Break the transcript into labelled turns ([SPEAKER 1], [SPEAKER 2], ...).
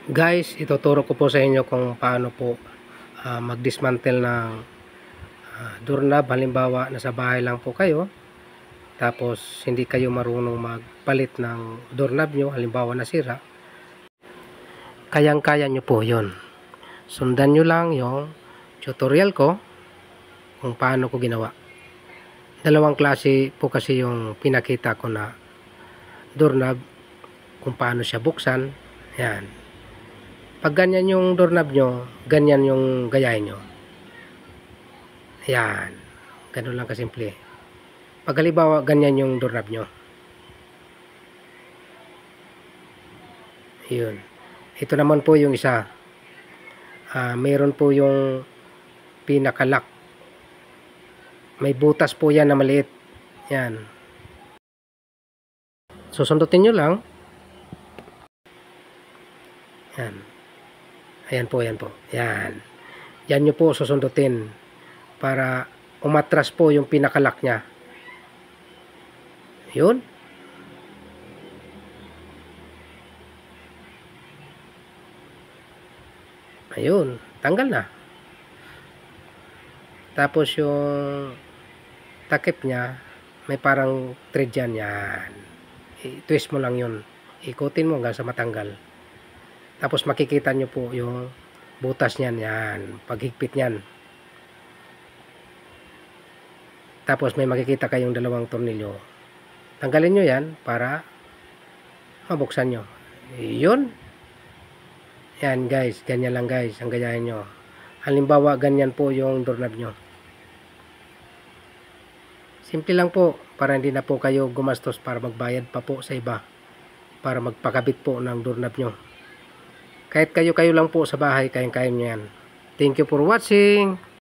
[SPEAKER 1] Guys, ituturo ko po sa inyo kung paano po mag-dismantle ng doorknob. Halimbawa, nasa bahay lang po kayo, tapos hindi kayo marunong magpalit ng doorknob nyo, halimbawa nasira. Kayang-kaya nyo po yon. Sundan nyo lang yung tutorial ko kung paano ko ginawa. Dalawang klase po kasi yung pinakita ko na doorknob, kung paano siya buksan. Yan. Pag ganyan yung doorknob nyo, ganyan yung gayahin nyo. Ayan. Ganun lang kasimple. Pag halimbawa, ganyan yung doorknob nyo. Yun. Ito naman po yung isa. Mayroon po yung pinakalock. May butas po yan na maliit. Yan. Susundutin nyo lang. Yan. Ayan po, yan po. Yan. Yan nyo po susundutin para umatras po yung pinakalock nya. Yun. Ayun. Tanggal na. Tapos yung takip nya, may parang thread dyan. Yan. I-twist mo lang yun. Ikutin mo hanggang sa matanggal. Tapos makikita nyo po yung butas nyan. Yan. Paghigpit nyan. Tapos may makikita kayong dalawang tornilyo. Tanggalin nyo yan para mabuksan nyo. Yun. Yan guys. Ganyan lang guys. Ang gayahin nyo. Halimbawa ganyan po yung doorknob nyo. Simple lang po. Para hindi na po kayo gumastos para magbayad pa po sa iba. Para magpakabit po ng doorknob nyo. Kahit kayo lang po sa bahay, kayang-kaya nyo yan. Thank you for watching.